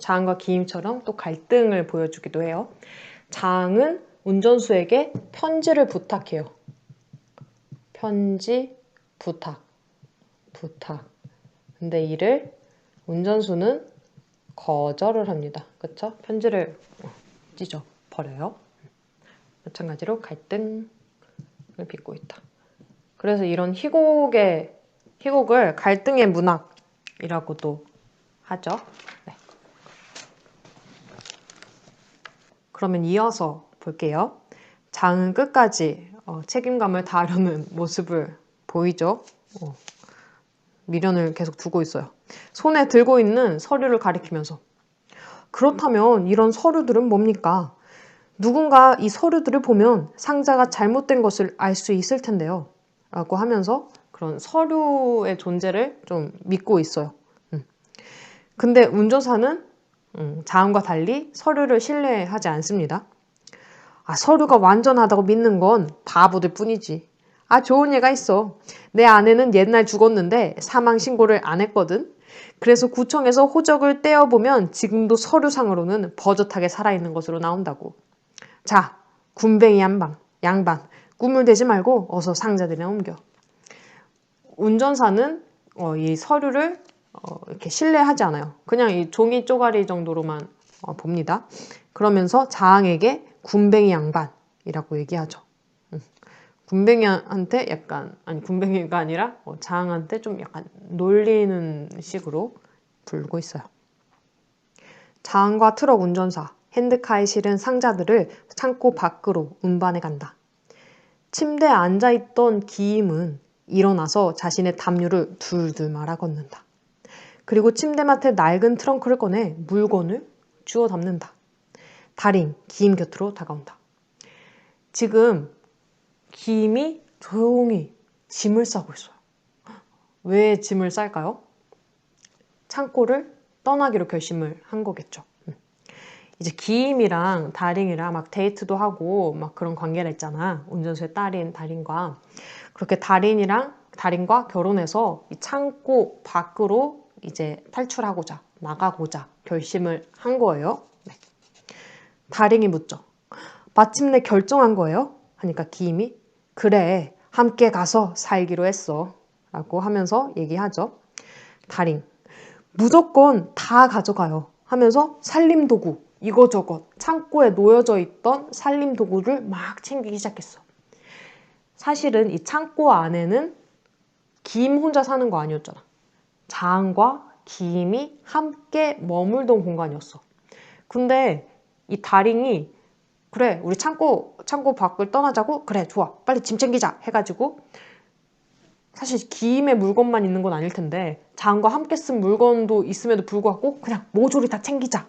장과 기임처럼 또 갈등을 보여주기도 해요. 장은 운전수에게 편지를 부탁해요. 편지 부탁. 근데 이를 운전수는 거절을 합니다. 그쵸? 편지를 찢어버려요. 마찬가지로 갈등을 빚고 있다. 그래서 이런 희곡을 갈등의 문학이라고도 하죠. 네. 그러면 이어서 볼게요. 장은 끝까지 책임감을 다하려는 모습을 보이죠. 미련을 계속 두고 있어요. 손에 들고 있는 서류를 가리키면서 그렇다면 이런 서류들은 뭡니까? 누군가 이 서류들을 보면 상자가 잘못된 것을 알 수 있을 텐데요. 라고 하면서 그런 서류의 존재를 좀 믿고 있어요. 근데 운전사는 자음과 달리 서류를 신뢰하지 않습니다. 서류가 완전하다고 믿는 건 바보들 뿐이지. 좋은 예가 있어. 내 아내는 옛날 죽었는데 사망 신고를 안 했거든. 그래서 구청에서 호적을 떼어보면 지금도 서류상으로는 버젓하게 살아있는 것으로 나온다고. 자, 군뱅이 양반, 꿈을 대지 말고 어서 상자들이나 옮겨. 운전사는 이 서류를 이렇게 신뢰하지 않아요. 그냥 이 종이 쪼가리 정도로만 봅니다. 그러면서 자항에게 군뱅이 양반이라고 얘기하죠. 군뱅이한테 군뱅이가 아니라 자항한테 좀 약간 놀리는 식으로 부르고 있어요. 자항과 트럭 운전사, 핸드카에 실은 상자들을 창고 밖으로 운반해 간다. 침대에 앉아있던 기임은 일어나서 자신의 담요를 둘둘 말아 걷는다. 그리고 침대맡에 낡은 트렁크를 꺼내 물건을 주워 담는다. 달인, 기임 곁으로 다가온다. 지금 기임이 조용히 짐을 싸고 있어요. 왜 짐을 쌀까요? 창고를 떠나기로 결심을 한 거겠죠. 이제 기임이랑 달인이랑 막 데이트도 하고 막 그런 관계가 있잖아. 운전수의 딸인 달인과. 그렇게 달인과 결혼해서 이 창고 밖으로 이제 탈출하고자, 나가고자 결심을 한 거예요. 네. 달인이 묻죠. 마침내 결정한 거예요? 하니까 기임이 그래, 함께 가서 살기로 했어. 라고 하면서 얘기하죠. 달인, 무조건 다 가져가요. 하면서 살림도구, 이거저것 창고에 놓여져 있던 살림도구를 막 챙기기 시작했어. 사실은 이 창고 안에는 기임 혼자 사는 거 아니었잖아. 자항과 기임이 함께 머물던 공간이었어. 근데 이 달인이 그래, 우리 창고 밖을 떠나자고? 그래, 좋아. 빨리 짐 챙기자. 해가지고 사실 기임의 물건만 있는 건 아닐 텐데 자항과 함께 쓴 물건도 있음에도 불구하고 그냥 모조리 다 챙기자.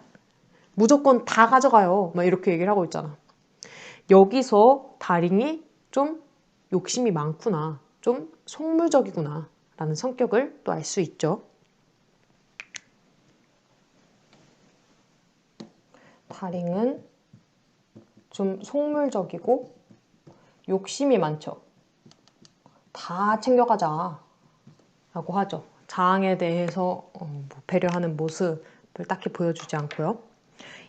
무조건 다 가져가요. 막 이렇게 얘기를 하고 있잖아. 여기서 달인이 좀 욕심이 많구나. 좀 속물적이구나. 라는 성격을 또 알 수 있죠. 달인은 좀 속물적이고 욕심이 많죠. 다 챙겨가자 라고 하죠. 자항에 대해서 배려하는 모습을 딱히 보여주지 않고요.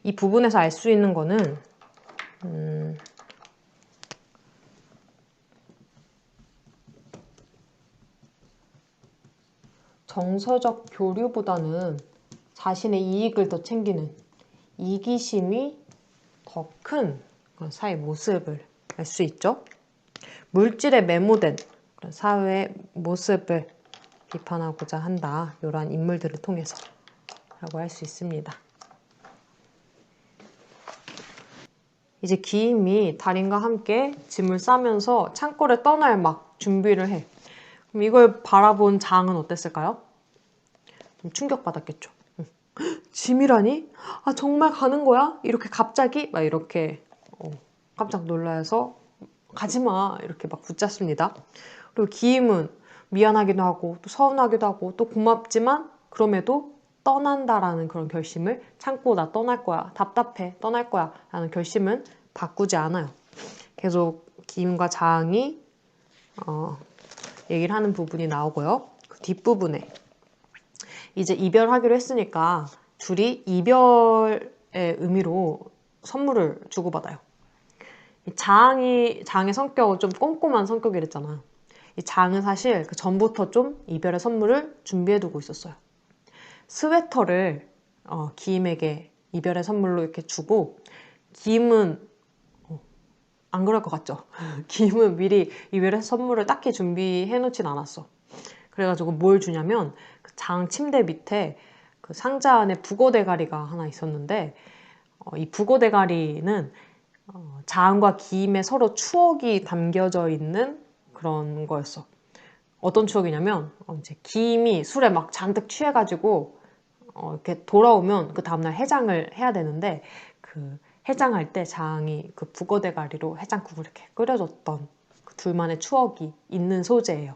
이 부분에서 알 수 있는 거는 정서적 교류보다는 자신의 이익을 더 챙기는 이기심이 더 큰 사회 모습을 알 수 있죠. 물질에 매모된 그런 사회의 모습을 비판하고자 한다. 이러한 인물들을 통해서 라고 할 수 있습니다. 이제 기임이 달인과 함께 짐을 싸면서 창고를 떠날 막 준비를 해. 그럼 이걸 바라본 자항은 어땠을까요? 좀 충격받았겠죠. 짐이라니? 정말 가는 거야? 이렇게 갑자기? 막 이렇게 깜짝 놀라서 가지마 이렇게 막 붙잡습니다. 그리고 기임은 미안하기도 하고 또 서운하기도 하고 또 고맙지만 그럼에도 떠난다라는 그런 결심을 참고 나 떠날 거야. 답답해. 떠날 거야. 라는 결심은 바꾸지 않아요. 계속 기임과 자항이 얘기를 하는 부분이 나오고요. 그 뒷부분에 이제 이별하기로 했으니까 둘이 이별의 의미로 선물을 주고받아요. 이 장의 성격은 좀 꼼꼼한 성격이랬잖아. 이 장은 사실 그 전부터 좀 이별의 선물을 준비해두고 있었어요. 스웨터를 기임에게 이별의 선물로 이렇게 주고, 기임은 안 그럴 것 같죠? 기임은 미리 이별의 선물을 딱히 준비해 놓진 않았어. 그래가지고 뭘 주냐면 그 장 침대 밑에 그 상자 안에 북어 대가리가 하나 있었는데, 이 북어 대가리는 장과 기임의 서로 추억이 담겨져 있는 그런 거였어. 어떤 추억이냐면 이제 기임이 술에 막 잔뜩 취해가지고 이렇게 돌아오면 그 다음날 해장을 해야 되는데, 그 해장할 때 장이 그 북어 대가리로 해장국을 이렇게 끓여줬던 그 둘만의 추억이 있는 소재예요.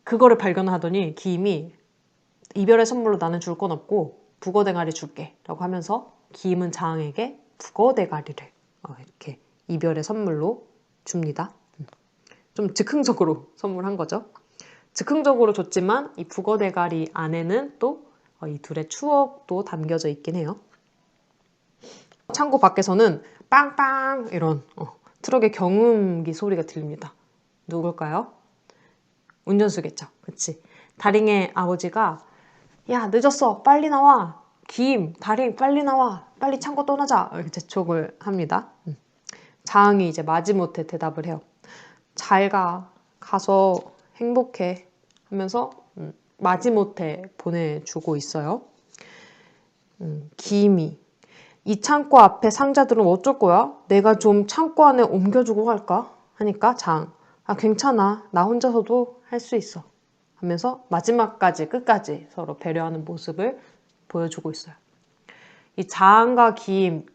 그거를 발견하더니 기임이 이별의 선물로 나는 줄 건 없고 북어 대가리 줄게 라고 하면서 기임은 장에게 북어 대가리를 이렇게 이별의 선물로 줍니다. 좀 즉흥적으로 선물한 거죠. 즉흥적으로 줬지만 이 북어 대가리 안에는 또 이 둘의 추억도 담겨져 있긴 해요. 창고 밖에서는 빵빵 이런 트럭의 경운기 소리가 들립니다. 누굴까요? 운전수겠죠. 그치? 다링의 아버지가 야 늦었어 빨리 나와 기임 다링 빨리 나와 빨리 창고 떠나자 이렇게 재촉을 합니다. 장이 이제 마지못해 대답을 해요. 잘 가서 행복해 하면서 마지못해 보내주고 있어요. 기임이 이 창고 앞에 상자들은 어쩔 거야? 내가 좀 창고 안에 옮겨주고 갈까? 하니까 장 괜찮아 나 혼자서도 할 수 있어 하면서 마지막까지 끝까지 서로 배려하는 모습을 보여주고 있어요. 이 장과 기임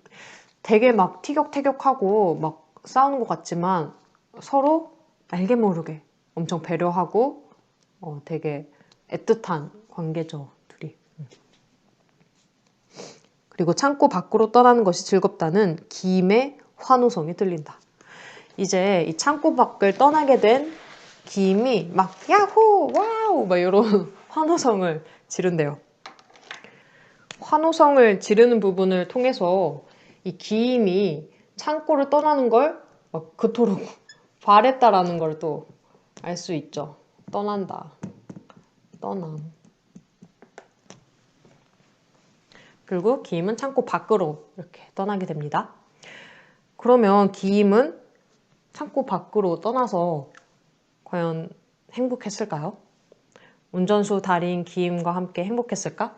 되게 막 티격태격하고 막 싸우는 것 같지만 서로 알게 모르게 엄청 배려하고 되게 애틋한 관계죠, 둘이. 그리고 창고 밖으로 떠나는 것이 즐겁다는 기임의 환호성이 들린다. 이제 이 창고 밖을 떠나게 된 기임이 막 야호 와우 막 이런 환호성을 지른대요. 환호성을 지르는 부분을 통해서 이 기임이 창고를 떠나는 걸 그토록 바랬다라는 걸 또 알 수 있죠. 떠난다. 떠남. 그리고 기임은 창고 밖으로 이렇게 떠나게 됩니다. 그러면 기임은 창고 밖으로 떠나서 과연 행복했을까요? 운전수 달인 기임과 함께 행복했을까?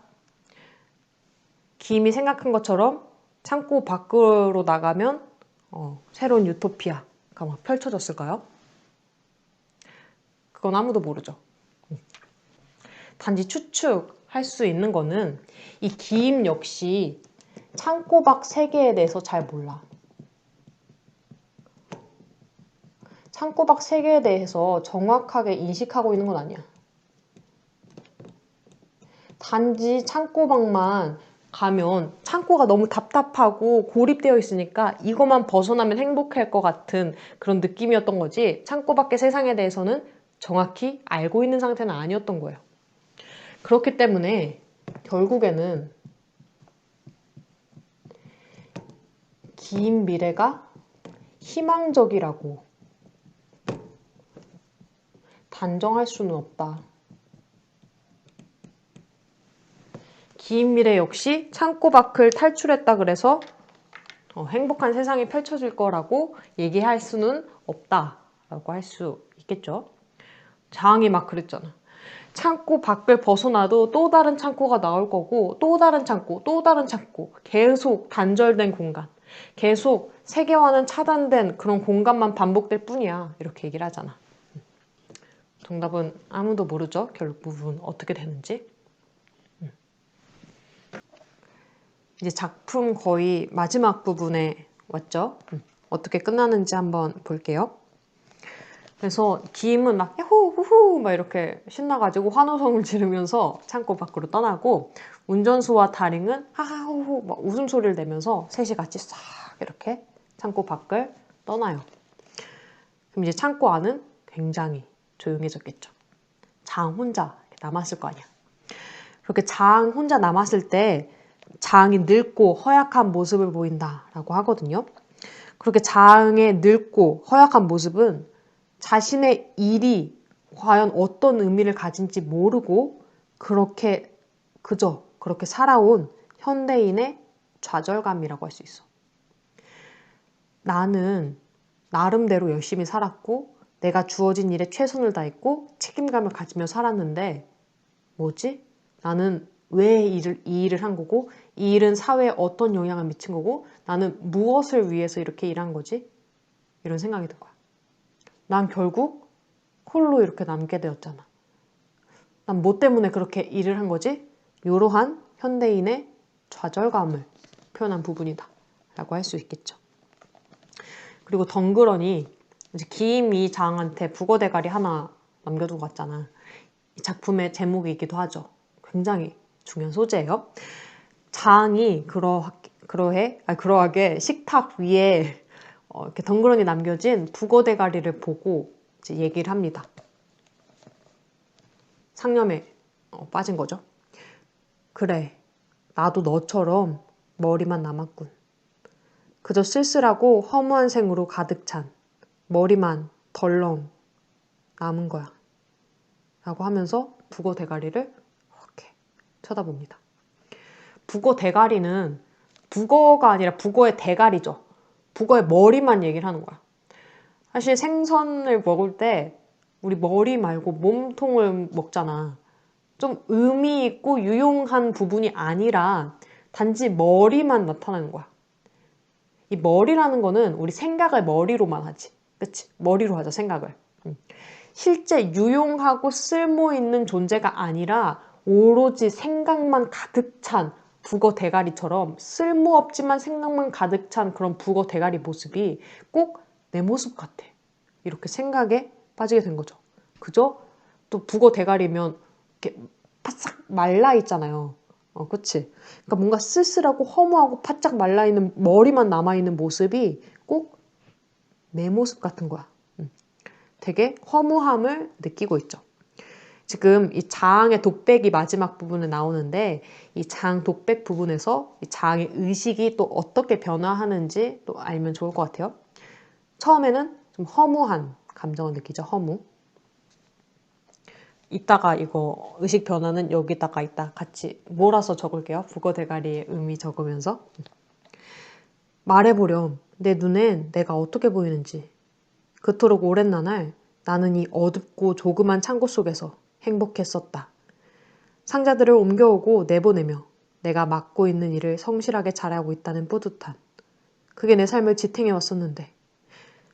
기임이 생각한 것처럼 창고 밖으로 나가면 새로운 유토피아가 막 펼쳐졌을까요? 그건 아무도 모르죠. 단지 추측할 수 있는 거는 이 기임 역시 창고 밖 세계에 대해서 잘 몰라. 창고 밖 세계에 대해서 정확하게 인식하고 있는 건 아니야. 단지 창고 밖만 가면 창고가 너무 답답하고 고립되어 있으니까 이것만 벗어나면 행복할 것 같은 그런 느낌이었던 거지, 창고 밖의 세상에 대해서는 정확히 알고 있는 상태는 아니었던 거예요. 그렇기 때문에 결국에는 긴 미래가 희망적이라고 단정할 수는 없다. 긴 미래 역시 창고 밖을 탈출했다 그래서 행복한 세상이 펼쳐질 거라고 얘기할 수는 없다라고 할 수 있겠죠. 장이 막 그랬잖아. 창고 밖을 벗어나도 또 다른 창고가 나올 거고 또 다른 창고, 또 다른 창고, 계속 단절된 공간, 계속 세계와는 차단된 그런 공간만 반복될 뿐이야, 이렇게 얘기를 하잖아. 정답은 아무도 모르죠. 결국은 어떻게 되는지. 이제 작품 거의 마지막 부분에 왔죠. 어떻게 끝나는지 한번 볼게요. 그래서 기임은 막 야호 후후 막 이렇게 신나가지고 환호성을 지르면서 창고 밖으로 떠나고, 운전수와 다링은 하하호호 막 웃음소리를 내면서 셋이 같이 싹 이렇게 창고 밖을 떠나요. 그럼 이제 창고 안은 굉장히 조용해졌겠죠. 장 혼자 남았을 거 아니야. 그렇게 자항 혼자 남았을 때 자항이 늙고 허약한 모습을 보인다라고 하거든요. 그렇게 자항의 늙고 허약한 모습은 자신의 일이 과연 어떤 의미를 가진지 모르고 그저 그렇게 살아온 현대인의 좌절감이라고 할 수 있어. 나는 나름대로 열심히 살았고 내가 주어진 일에 최선을 다했고 책임감을 가지며 살았는데 뭐지? 나는 왜 이 일을 한 거고 이 일은 사회에 어떤 영향을 미친 거고 나는 무엇을 위해서 이렇게 일한 거지? 이런 생각이 든 거야. 난 결국 홀로 이렇게 남게 되었잖아. 난 뭐 때문에 그렇게 일을 한 거지? 이러한 현대인의 좌절감을 표현한 부분이다 라고 할 수 있겠죠. 그리고 덩그러니 이제 기임이 장한테 북어대가리 하나 남겨두고 갔잖아. 이 작품의 제목이기도 하죠. 굉장히 중요한 소재예요. 장이 그러하게 식탁 위에 이렇게 덩그러니 남겨진 북어대가리를 보고 이제 얘기를 합니다. 상념에 빠진 거죠. 그래, 나도 너처럼 머리만 남았군. 그저 쓸쓸하고 허무한 생으로 가득 찬 머리만 덜렁 남은 거야. 라고 하면서 북어 대가리를 이렇게 쳐다봅니다. 북어 대가리는 북어가 아니라 북어의 대가리죠. 북어의 머리만 얘기를 하는 거야. 사실 생선을 먹을 때 우리 머리 말고 몸통을 먹잖아. 좀 의미 있고 유용한 부분이 아니라 단지 머리만 나타나는 거야. 이 머리라는 거는 우리 생각을 머리로만 하지. 그치? 머리로 하자, 생각을. 실제 유용하고 쓸모 있는 존재가 아니라 오로지 생각만 가득 찬 북어 대가리처럼 쓸모없지만 생각만 가득 찬 그런 북어 대가리 모습이 꼭 내 모습 같아. 이렇게 생각에 빠지게 된 거죠. 그죠? 또 북어 대가리면 이렇게 바싹 말라 있잖아요. 그치? 그러니까 뭔가 쓸쓸하고 허무하고 바짝 말라있는 머리만 남아있는 모습이 꼭 내 모습 같은 거야. 되게 허무함을 느끼고 있죠. 지금 이 자항의 독백이 마지막 부분에 나오는데 이 자항 독백 부분에서 이 자항의 의식이 또 어떻게 변화하는지 또 알면 좋을 것 같아요. 처음에는 좀 허무한 감정을 느끼죠. 허무. 이따가 이거 의식 변화는 여기다가 이따 같이 몰아서 적을게요. 북어 대가리의 의미 적으면서. 말해보렴. 내 눈엔 내가 어떻게 보이는지. 그토록 오랜 나날 나는 이 어둡고 조그만 창고 속에서 행복했었다. 상자들을 옮겨오고 내보내며 내가 맡고 있는 일을 성실하게 잘하고 있다는 뿌듯함. 그게 내 삶을 지탱해 왔었는데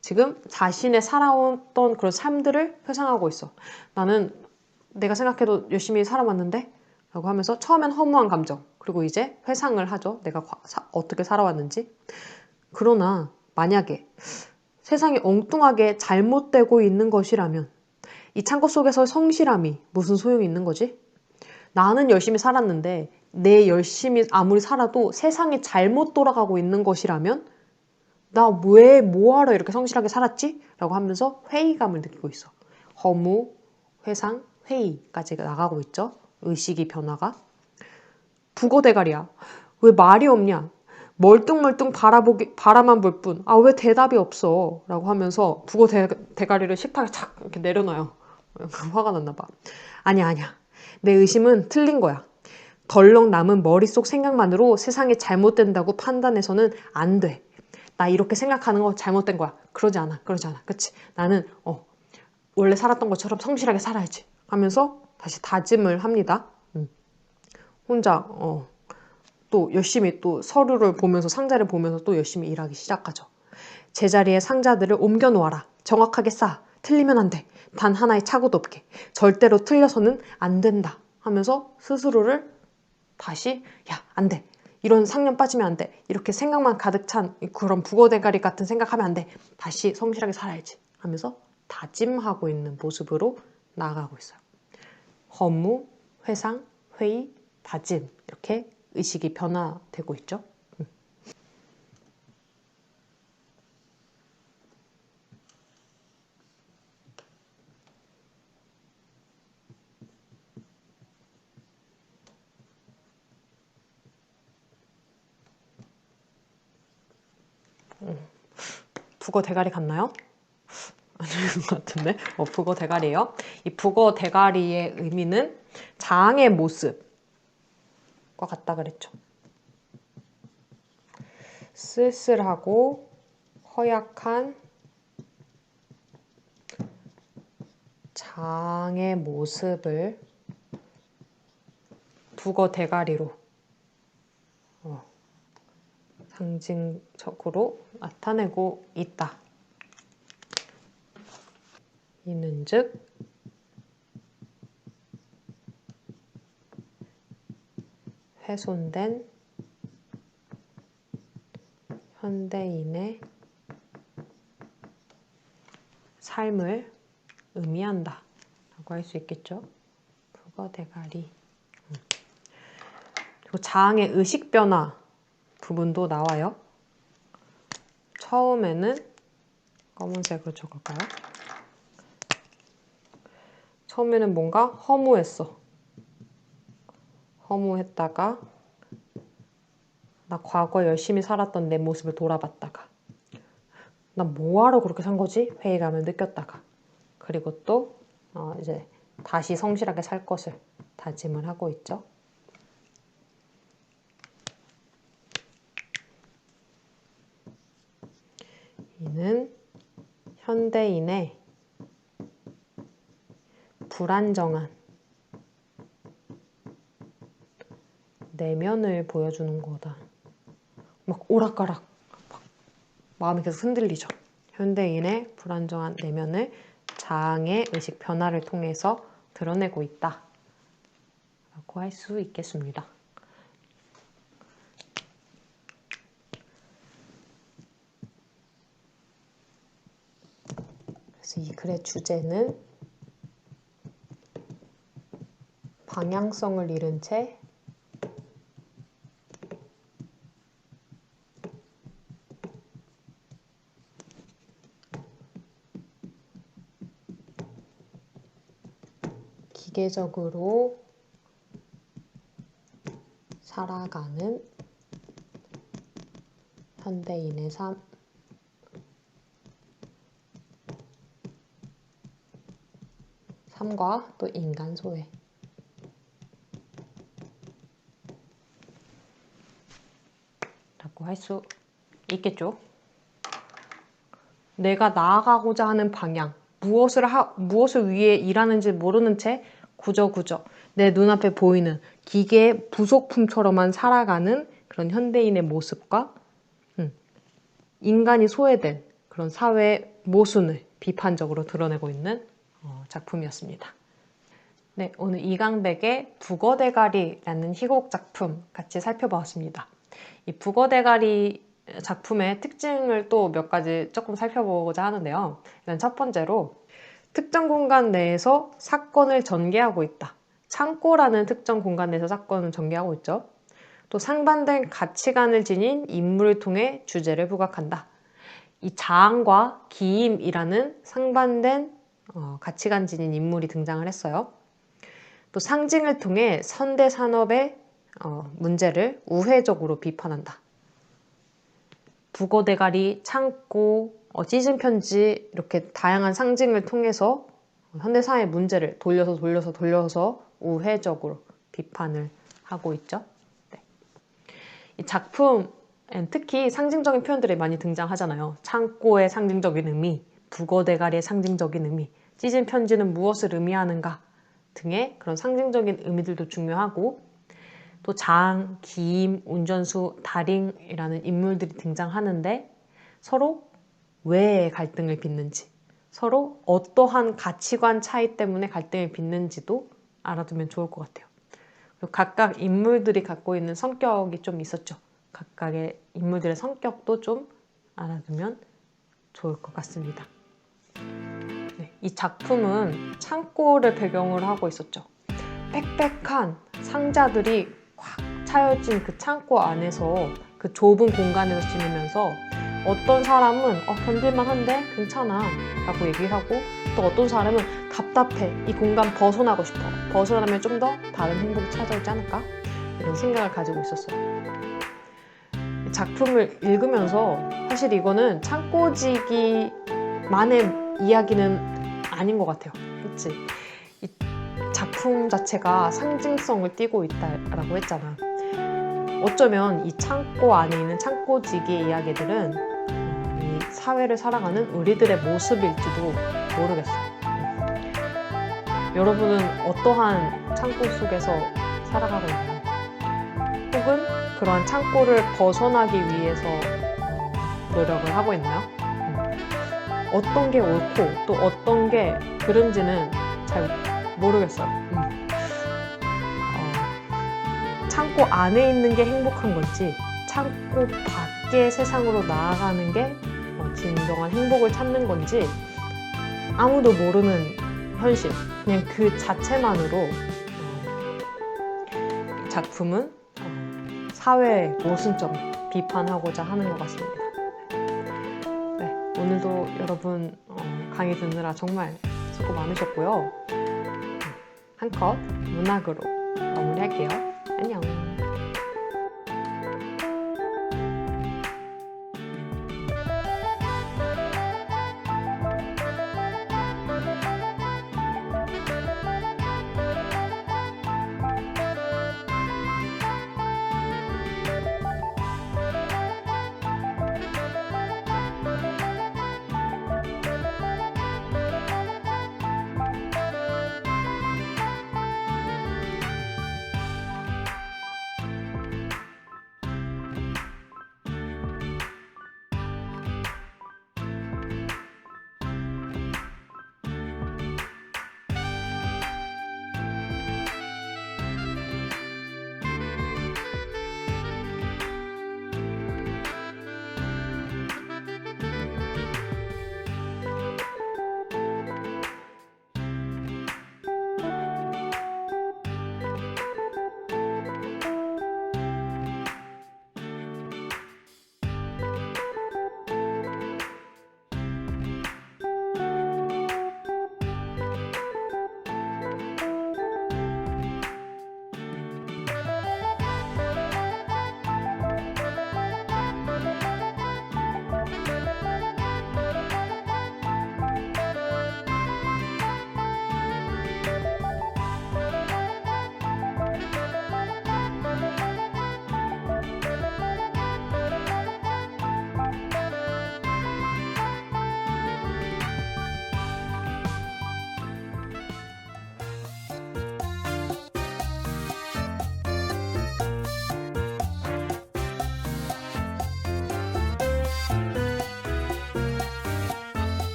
지금 자신의 살아왔던 그런 삶들을 회상하고 있어. 나는 내가 생각해도 열심히 살아왔는데? 라고 하면서 처음엔 허무한 감정, 그리고 이제 회상을 하죠. 내가 어떻게 살아왔는지. 그러나 만약에 세상이 엉뚱하게 잘못되고 있는 것이라면 이 창고 속에서 성실함이 무슨 소용이 있는 거지? 나는 열심히 살았는데 내 열심히 아무리 살아도 세상이 잘못 돌아가고 있는 것이라면 나 왜 뭐하러 이렇게 성실하게 살았지? 라고 하면서 회의감을 느끼고 있어. 허무, 회상, 회의까지 나가고 있죠. 의식이 변화가. 북어 대가리야. 왜 말이 없냐? 멀뚱멀뚱 바라만 볼 뿐. 아, 왜 대답이 없어? 라고 하면서 북어 대가리를 식탁에 착 이렇게 내려놔요. 화가 났나 봐. 아니야. 내 의심은 틀린 거야. 덜렁 남은 머릿속 생각만으로 세상이 잘못된다고 판단해서는 안 돼. 나 이렇게 생각하는 거 잘못된 거야. 그러지 않아. 그치? 나는 원래 살았던 것처럼 성실하게 살아야지 하면서 다시 다짐을 합니다. 혼자 또 열심히 또 서류를 보면서 상자를 보면서 또 열심히 일하기 시작하죠. 제자리에 상자들을 옮겨 놓아라. 정확하게 쌓아. 틀리면 안 돼. 단 하나의 착오도 없게. 절대로 틀려서는 안 된다 하면서 스스로를 다시 안 돼. 이런 상념 빠지면 안 돼. 이렇게 생각만 가득 찬 그런 북어 대가리 같은 생각하면 안 돼. 다시 성실하게 살아야지 하면서 다짐하고 있는 모습으로 나아가고 있어요. 허무, 회상, 회의, 다짐 이렇게 의식이 변화되고 있죠. 북어 대가리 같나요? 아닌 것 같은데? 북어 대가리예요. 이 북어 대가리의 의미는 장의 모습과 같다 그랬죠. 쓸쓸하고 허약한 장의 모습을 북어 대가리로 상징적으로 나타내고 있다. 이는즉 훼손된 현대인의 삶을 의미한다 라고 할 수 있겠죠. 북어 대가리. 그리고 장의 의식 변화 부분도 나와요. 처음에는 검은색으로 적을까요? 처음에는 뭔가 허무했어. 허무했다가 나 과거 열심히 살았던 내 모습을 돌아봤다가 나 뭐하러 그렇게 산 거지? 회의감을 느꼈다가 그리고 또 이제 다시 성실하게 살 것을 다짐을 하고 있죠. 이는 현대인의 불안정한 내면을 보여주는 거다. 막 오락가락 막 마음이 계속 흔들리죠. 현대인의 불안정한 내면을 장의 의식 변화를 통해서 드러내고 있다 라고 할 수 있겠습니다. 그래서 이 글의 주제는 방향성을 잃은 채 기계적으로 살아가는 현대인의 삶과 또 인간 소외 라고 할 수 있겠죠. 내가 나아가고자 하는 방향, 무엇을 위해 일하는지 모르는 채 그저 내 눈앞에 보이는 기계의 부속품처럼만 살아가는 그런 현대인의 모습과 인간이 소외된 그런 사회의 모순을 비판적으로 드러내고 있는 작품이었습니다. 네, 오늘 이강백의 북어 대가리라는 희곡 작품 같이 살펴보았습니다. 이 북어 대가리 작품의 특징을 또 몇 가지 조금 살펴보고자 하는데요. 일단 첫 번째로 특정 공간 내에서 사건을 전개하고 있다. 창고라는 특정 공간 내에서 사건을 전개하고 있죠. 또 상반된 가치관을 지닌 인물을 통해 주제를 부각한다. 이 자항과 기임이라는 상반된 가치관 지닌 인물이 등장을 했어요. 또 상징을 통해 현대 산업의 문제를 우회적으로 비판한다. 북어 대가리, 창고, 찢은 편지 이렇게 다양한 상징을 통해서 현대사의 문제를 돌려서 우회적으로 비판을 하고 있죠. 네. 이 작품엔 특히 상징적인 표현들이 많이 등장하잖아요. 창고의 상징적인 의미, 북어 대가리의 상징적인 의미, 찢은 편지는 무엇을 의미하는가 등의 그런 상징적인 의미들도 중요하고 또 장, 기임, 운전수, 다링이라는 인물들이 등장하는데 서로 왜 갈등을 빚는지, 서로 어떠한 가치관 차이 때문에 갈등을 빚는지도 알아두면 좋을 것 같아요. 그리고 각각 인물들이 갖고 있는 성격이 좀 있었죠. 각각의 인물들의 성격도 좀 알아두면 좋을 것 같습니다. 네, 이 작품은 창고를 배경으로 하고 있었죠. 빽빽한 상자들이 꽉 차여진 그 창고 안에서 그 좁은 공간에서 지내면서 어떤 사람은 견딜만한데 괜찮아 라고 얘기를 하고 또 어떤 사람은 답답해 이 공간 벗어나고 싶어 벗어나면 좀 더 다른 행복이 찾아오지 않을까 이런 생각을 가지고 있었어요. 작품을 읽으면서 사실 이거는 창고지기만의 이야기는 아닌 것 같아요. 그치? 이 작품 자체가 상징성을 띠고 있다라고 했잖아. 어쩌면 이 창고 안에 있는 창고지기의 이야기들은 이 사회를 살아가는 우리들의 모습일지도 모르겠어. 여러분은 어떠한 창고 속에서 살아가고 있나요? 혹은 그러한 창고를 벗어나기 위해서 노력을 하고 있나요? 어떤 게 옳고 또 어떤 게 그른지는 잘 모르겠어요. 창고 안에 있는 게 행복한 건지 창고 밖의 세상으로 나아가는 게 진정한 행복을 찾는 건지 아무도 모르는 현실, 그냥 그 자체만으로 작품은 사회의 모순점을 비판하고자 하는 것 같습니다. 네, 오늘도 여러분 강의 듣느라 정말 수고 많으셨고요. 한 컷 문학으로 마무리할게요. 안녕.